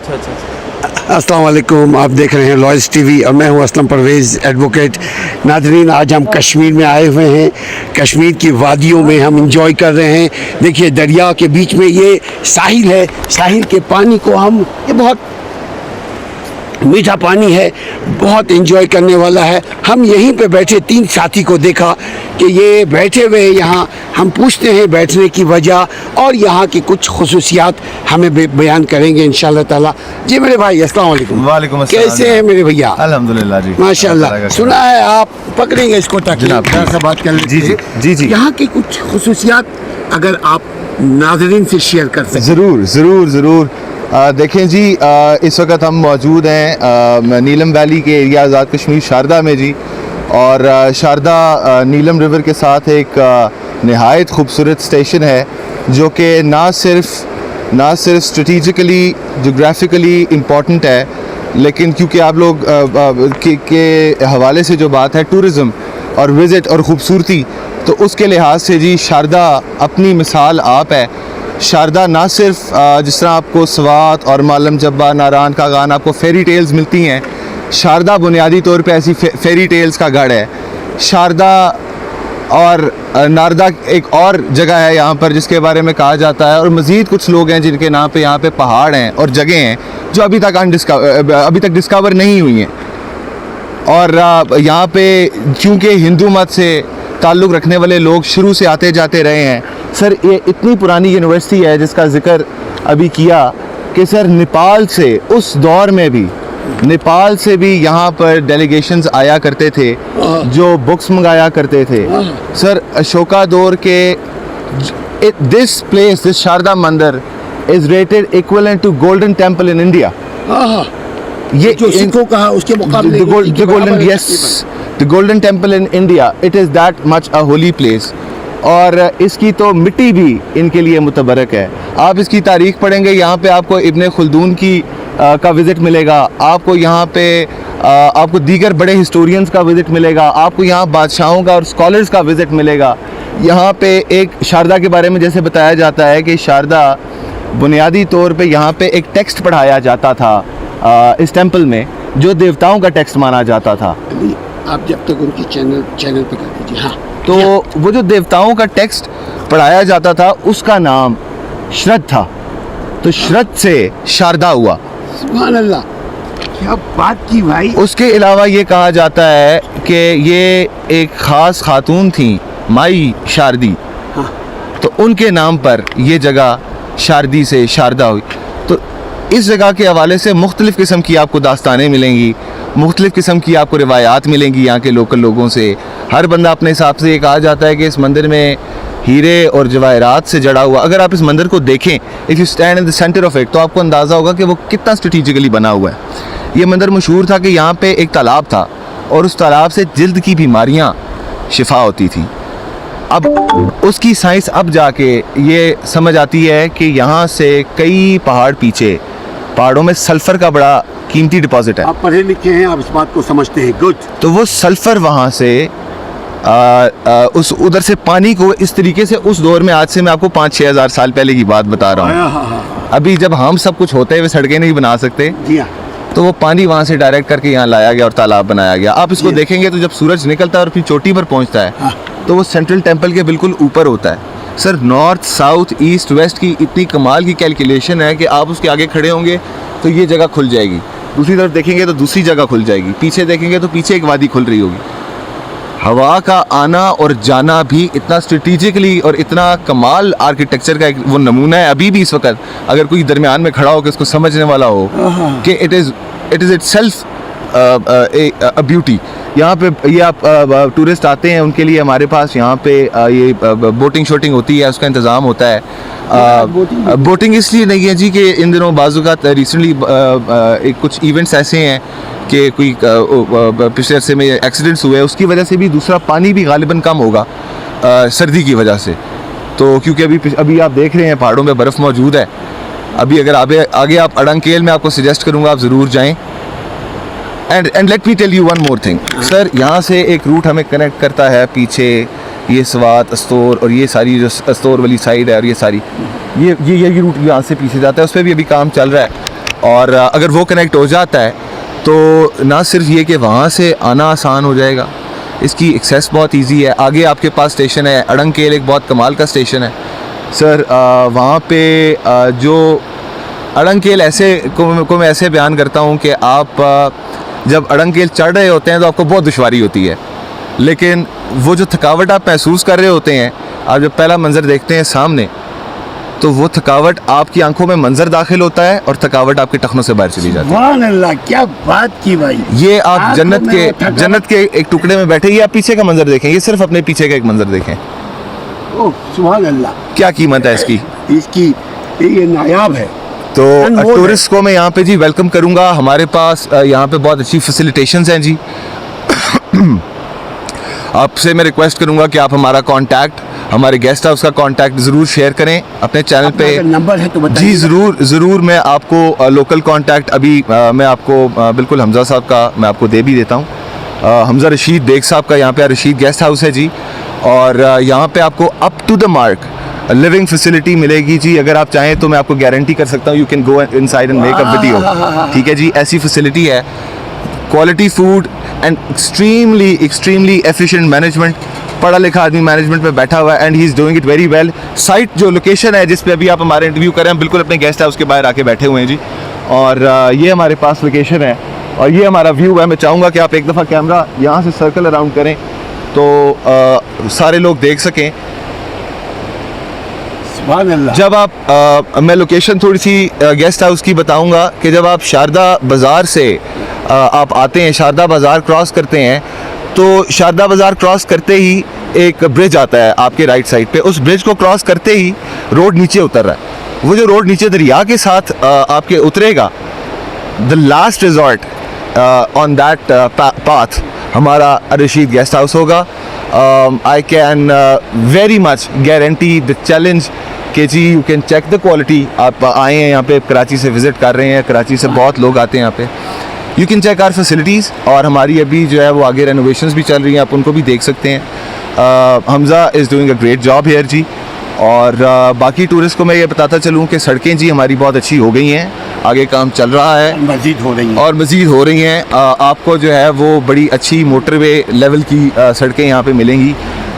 अस्सलाम वालेकुम, आप देख रहे हैं लॉयस टीवी और मैं हूं असलम परवेज़ एडवोकेट। नाज़रीन, आज हम कश्मीर में आए हुए हैं। कश्मीर की वादियों में हम इंजॉय कर रहे हैं। देखिए, दरिया के बीच में ये साहिल है। साहिल के पानी को हम, ये बहुत मीठा पानी है, बहुत एंजॉय करने वाला है। हम यहीं पे बैठे 3 साथी को देखा कि ये बैठे हुए हैं यहाँ। हम पूछते हैं बैठने की वजह और यहाँ की कुछ खुसूसियात हमें बयान करेंगे इंशाल्लाह ताला। जी मेरे भाई, अस्सलाम वालेकुम। वालेकुम अस्सलाम। कैसे हैं मेरे भैया? अल्हम्दुलिल्लाह जी, माशाल्लाह। सुना है आप पकड़ेंगे इसको ताकि जनाब, थोड़ा सा बात कर लेते जी, हैं। जी, जी। यहाँ की कुछ खुसूसियात अगर आप नाज़रीन से शेयर कर सकें। ज़रूर। देखें जी, इस वक्त हम मौजूद हैं नीलम वैली के एरिया आज़ाद कश्मीर शारदा में जी। और शारदा नीलम रिवर के साथ एक नहायत खूबसूरत स्टेशन है जो कि ना सिर्फ स्ट्रेटिजिकली जोग्राफिकली इम्पॉर्टेंट है, लेकिन क्योंकि आप लोग के हवाले से जो बात है टूरिज़म और विज़िट और ख़ूबसूरती, तो उसके लिहाज से जी शारदा अपनी मिसाल आप है। शारदा ना सिर्फ जिस तरह आपको स्वात और मालम जब्बा नारायण का गाना आपको फेरी टेल्स मिलती हैं, शारदा बुनियादी तौर पे ऐसी फेरी टेल्स का गढ़ है। शारदा और नारदा एक और जगह है यहाँ पर जिसके बारे में कहा जाता है, और मज़ीद कुछ लोग हैं जिनके नाम पे यहाँ पे पहाड़ हैं और जगह हैं जो अभी तक डिस्कवर नहीं हुई हैं। और यहाँ पे चूँकि हिंदू मत से ताल्लुक़ रखने वाले लोग शुरू से आते जाते रहे हैं। सर, ये इतनी पुरानी यूनिवर्सिटी है जिसका ज़िक्र अभी किया कि सर नेपाल से उस दौर में भी नेपाल से भी यहाँ पर डेलीगेशंस आया करते थे जो बुक्स मंगाया करते थे। सर, अशोका दौर के this Sharada Mandir is rated equivalent to Golden Temple in India. ये जो सिखों का उसके मुकाबले the Golden Temple in India, it is that much a holy place. और इसकी तो मिट्टी भी इनके लिए मुतबरक है। आप इसकी तारीख़ पढ़ेंगे, यहाँ पे आपको इब्ने खुल्दून का विज़िट मिलेगा, आपको यहाँ पे आपको दीगर बड़े हिस्टोरियंस का विज़िट मिलेगा, आपको यहाँ बादशाहों का और स्कॉलर्स का विज़िट मिलेगा। यहाँ पे एक शारदा के बारे में जैसे बताया जाता है कि शारदा बुनियादी तौर पे यहाँ पे एक टेक्स्ट पढ़ाया जाता था इस टेम्पल में जो देवताओं का टेक्स्ट माना जाता था। आप जब तक उनकी चैनल पे कर दीजिए। हाँ, तो वो जो देवताओं का टेक्स्ट पढ़ाया जाता था उसका नाम श्रद्ध था, तो श्रद्ध से शारदा हुआ। सुभान अल्लाह, क्या बात की भाई। उसके अलावा ये कहा जाता है कि ये एक ख़ास खातून थी माई शारदी, हाँ। तो उनके नाम पर ये जगह शारदी से शारदा हुई। तो इस जगह के हवाले से मुख्तलिफ़ किस्म की आपको दास्तानें मिलेंगी, मुख्तलिफ़ किस्म की आपको रिवायात मिलेंगी यहाँ के लोकल लोगों से। हर बंदा अपने हिसाब से ये कहा जाता है कि इस मंदिर में हीरे और जवाहरात से जड़ा हुआ, अगर आप इस मंदिर को देखें, if you stand in the centre of it, तो आपको अंदाज़ा होगा कि वो कितना स्ट्रेटिजिकली बना हुआ है। ये मंदिर मशहूर था कि यहाँ पे एक तालाब था और उस तालाब से जिल्द की बीमारियाँ शिफा होती थी। अब उसकी साइंस अब जाके ये समझ आती है कि यहाँ से कई पहाड़ पीछे, पहाड़ों में सल्फ़र का बड़ा कीमती डिपॉजिट है। आप पढ़े लिखे हैं, आप इस बात को समझते हैं। गुड। तो वो सल्फ़र वहाँ से उस उधर से पानी को इस तरीके से उस दौर में, आज से मैं आपको 5-6 हज़ार साल पहले की बात बता रहा हूँ, अभी जब हम सब कुछ होते हुए सड़कें नहीं बना सकते, तो वो पानी वहाँ से डायरेक्ट करके यहाँ लाया गया और तालाब बनाया गया। आप इसको देखेंगे तो जब सूरज निकलता है और फिर चोटी पर पहुँचता है, तो वो सेंट्रल टेम्पल के बिल्कुल ऊपर होता है। Sir, north south east west की इतनी कमाल की कैलकुलेशन है कि आप उसके आगे खड़े होंगे तो ये जगह खुल जाएगी, दूसरी तरफ देखेंगे तो दूसरी जगह खुल जाएगी, पीछे देखेंगे तो पीछे एक वादी खुल रही होगी। हवा का आना और जाना भी इतना स्ट्रेटिजिकली और इतना कमाल आर्किटेक्चर का एक वो नमूना है अभी भी इस वक्त, अगर कोई दरमियान में खड़ा हो कि उसको समझने वाला हो कि it is itself a beauty. यहाँ पे ये आप टूरिस्ट आते हैं उनके लिए हमारे पास यहाँ पे ये बोटिंग शोटिंग होती है, उसका इंतज़ाम होता है। बोटिंग इसलिए नहीं है जी कि इन दिनों बाज़-औक़ात रिसेंटली एक कुछ इवेंट्स ऐसे हैं कि कोई पिछले अरसे में एक्सीडेंट्स हुए, उसकी वजह से भी दूसरा पानी भी गालिबन कम होगा सर्दी की वजह से। तो क्योंकि अभी आप देख रहे हैं पहाड़ों में बर्फ़ मौजूद है। अभी अगर आगे आप अड़ंकेल में आपको सजेस्ट करूँगा आप ज़रूर जाएँ। And let me tell you one more thing sir, यहाँ से एक रूट हमें कनेक्ट करता है पीछे ये स्वात अस्तोर और ये सारी जो अस्तोर वाली साइड है और ये सारी ये रूट यहाँ से पीछे जाता है, उस पर भी अभी काम चल रहा है। और अगर वो कनेक्ट हो जाता है तो ना सिर्फ ये कि वहाँ से आना आसान हो जाएगा, इसकी एक्सेस बहुत इजी है। आगे आपके पास स्टेशन है अड़ंगकेल, एक बहुत कमाल का स्टेशन है सर। वहाँ पे जो अड़ंगकेल ऐसे को मैं ऐसे बयान करता हूँ कि आप जब अड़ंगकेल चढ़ रहे होते हैं तो आपको बहुत दुश्वारी होती है, लेकिन वो जो थकावट आप महसूस कर रहे होते हैं, आप जब पहला मंज़र देखते हैं सामने, तो वो थकावट आपकी आंखों में मंजर दाखिल होता है और थकावट आपके टखनों से बाहर चली जाती है। सुभान अल्लाह, क्या बात की भाई। ये आप जन्नत के एक टुकड़े में बैठे, ये आप पीछे का मंजर देखें, ये सिर्फ अपने पीछे का एक मंजर देखें। ओह सुभान अल्लाह, क्या कीमत है इसकी ये नायाब है। तो टूरिस्ट को मैं यहाँ पे जी वेलकम करूँगा। हमारे पास यहाँ पे बहुत अच्छी फैसिलिटेशंस हैं जी। आपसे मैं रिक्वेस्ट करूँगा कि आप हमारा कांटेक्ट, हमारे गेस्ट हाउस का कांटेक्ट ज़रूर शेयर करें अपने चैनल पे। नंबर है तो बताइए। जी ज़रूर मैं आपको लोकल कांटेक्ट अभी मैं आपको बिल्कुल हमज़ा साहब का मैं आपको दे भी देता हूँ। हमज़ा रशीद बेग साहब का यहाँ पे रशीद गेस्ट हाउस है जी, और यहाँ पे आपको up to the mark living facility मिलेगी जी। अगर आप चाहें तो मैं आपको गारंटी कर सकता हूँ, you can go inside and make a video. ठीक है जी, ऐसी फैसिलिटी है, quality food and extremely efficient management. पढ़ा लिखा आदमी मैनेजमेंट में बैठा हुआ है and he is doing it very well. Site जो लोकेशन है जिस पे अभी आप हमारे इंटरव्यू कर रहे हैं, बिल्कुल अपने गेस्ट हाउस के बाहर आके बैठे हुए हैं जी, और ये हमारे पास लोकेशन है और ये हमारा व्यू है। मैं चाहूँगा कि आप एक दफ़ा कैमरा यहाँ से सर्कल अराउंड करें तो सारे लोग देख सकें। जब आप मैं लोकेशन थोड़ी सी गेस्ट हाउस की बताऊंगा कि जब आप शारदा बाज़ार से आप आते हैं, शारदा बाज़ार क्रॉस करते हैं, तो शारदा बाज़ार क्रॉस करते ही एक ब्रिज आता है आपके राइट साइड पे। उस ब्रिज को क्रॉस करते ही रोड नीचे उतर रहा है। वो जो रोड नीचे दरिया के साथ आपके उतरेगा, the last resort on that path हमारा रशीद गेस्ट हाउस होगा। I can very much guarantee the challenge कि जी you can check the quality. आप आए हैं यहाँ पे, कराची से विज़िट कर रहे हैं, कराची से बहुत लोग आते हैं यहाँ पे। You can check our facilities, और हमारी अभी जो है वो आगे रेनोवेशंस भी चल रही हैं, आप उनको भी देख सकते हैं। Hamza is doing a great job here जी। और बाकी टूरिस्ट को मैं ये बताता चलूँ कि सड़कें जी हमारी बहुत अच्छी हो गई हैं, आगे काम चल रहा है, मज़ीद हो रही हैं और मज़ीद हो रही हैं। आपको जो है वो बड़ी अच्छी मोटरवे लेवल की सड़कें यहाँ पे मिलेंगी,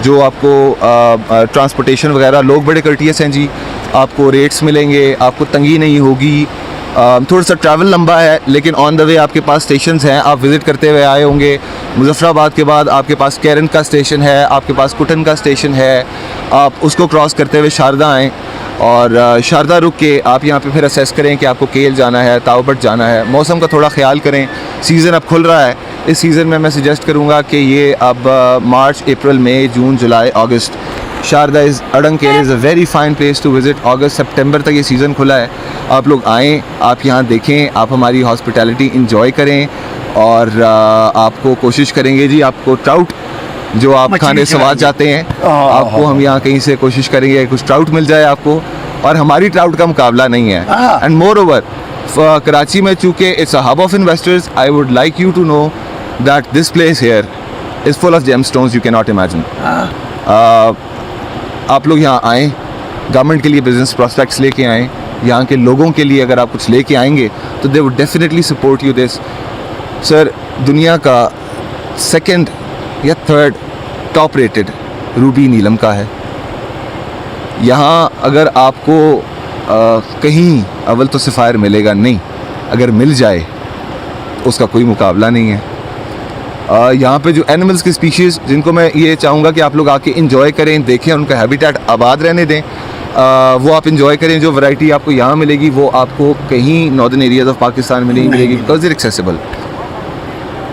जो आपको ट्रांसपोर्टेशन वगैरह, लोग बड़े कर्टियस हैं जी, आपको रेट्स मिलेंगे, आपको तंगी नहीं होगी। थोड़ा सा ट्रैवल लंबा है लेकिन ऑन द वे आपके पास स्टेशंस हैं, आप विज़िट करते हुए आए होंगे। मुज़फ़्फ़राबाद के बाद आपके पास कैरन का स्टेशन है, आपके पास कुटन का स्टेशन है, आप उसको क्रॉस करते हुए शारदा आएँ और शारदा रुक के आप यहाँ पे फिर असेस करें कि आपको केल जाना है, ताओबट जाना है। मौसम का थोड़ा ख्याल करें, सीज़न अब खुल रहा है, इस सीज़न में मैं सजेस्ट करूँगा कि ये अब मार्च, अप्रैल, मई, जून, जुलाई, अगस्त, Sharda is Arangkel is a very fine place to visit. अगस्त सितंबर तक ये सीज़न खुला है, आप लोग आएँ, आप यहाँ देखें, आप हमारी हॉस्पिटैलिटी इंजॉय करें, और आपको कोशिश करेंगे जी, आपको ट्राउट जो आप खाने स्वाद जाते हैं, आपको हम यहाँ कहीं से कोशिश करेंगे कुछ ट्राउट मिल जाए आपको, और हमारी ट्राउट का मुकाबला नहीं है। एंड मोर ओवर कराची में चूँकि it's a hub of investors, I would like you to know that this place here is full of gemstones you can not imagine. आप लोग यहाँ आएँ, गवर्नमेंट के लिए बिजनेस प्रॉस्पेक्ट्स लेके आएँ, यहाँ के लोगों के लिए अगर आप कुछ लेके आएंगे तो they would definitely support you this. Sir, दुनिया का सेकंड या थर्ड टॉप रेटेड रूबी नीलम का है। यहाँ अगर आपको कहीं अव्वल तो सफ़ायर मिलेगा नहीं, अगर मिल जाए उसका कोई मुकाबला नहीं है। यहाँ पे जो एनिमल्स की स्पीशीज़ जिनको मैं ये चाहूँगा कि आप लोग आके इंजॉय करें, देखें, उनका हैबिटेट आबाद रहने दें, वो आप इंजॉय करें। जो वैरायटी आपको यहाँ मिलेगी वो आपको कहीं नॉर्दर्न एरियाज ऑफ पाकिस्तान में नहीं मिलेगी, बिकॉज इट एक्सेसिबल।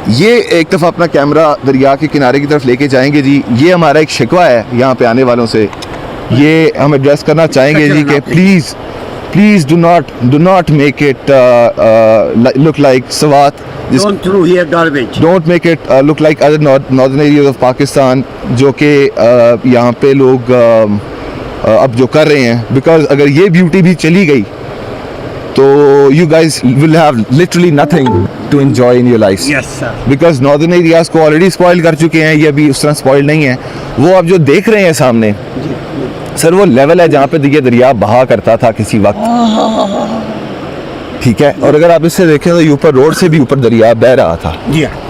ये एक दफ़ा अपना कैमरा दरिया के किनारे की तरफ लेके जाएंगे जी। ये हमारा एक शिकवा है यहाँ पे आने वालों से, ये हम एड्रेस करना चाहेंगे जी कि please do not make it look like Swat, Don't throw here garbage. Don't make it look like other northern areas of Pakistan, जो कि यहाँ पे लोग अब जो कर रहे हैं, बिकॉज अगर ये ब्यूटी भी चली गई तो you guys will have literally nothing to enjoy in your lives. Yes sir. Because northern areas को already spoil कर चुके हैं, ये अभी उस तरह spoil नहीं है। वो अब जो देख रहे हैं सामने सर, वो लेवल है जहाँ पे ये दरिया बहा करता था किसी वक्त। ठीक है, और अगर आप इससे देखें तो ये ऊपर रोड से भी ऊपर दरिया बह रहा था। जी हाँ।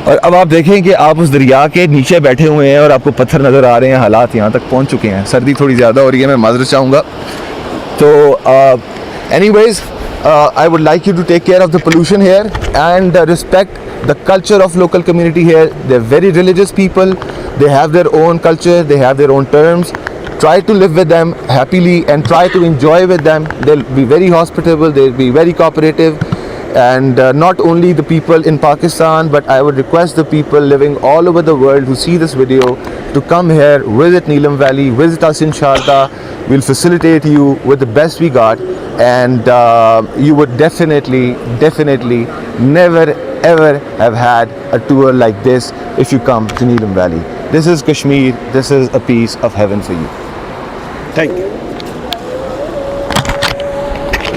और अब आप देखें कि आप उस दरिया के नीचे बैठे हुए हैं और आपको पत्थर नज़र आ रहे हैं, हालात यहाँ तक पहुँच चुके हैं। सर्दी थोड़ी ज़्यादा हो रही है, मैं माजरत चाहूँगा। तो anyways, I would like you to take care of the pollution here and respect the culture of local community here. They're very religious people. They have their own culture. They have their own terms. Try to live with them happily and try to enjoy with them. They'll be very hospitable. They'll be very cooperative. And not only the people in Pakistan, but I would request the people living all over the world who see this video to come here, visit Neelam Valley, visit us in Sharda. We'll facilitate you with the best we got, and you would definitely never ever have had a tour like this if you come to Neelam Valley. This is Kashmir. This is a piece of heaven for you. Thank you.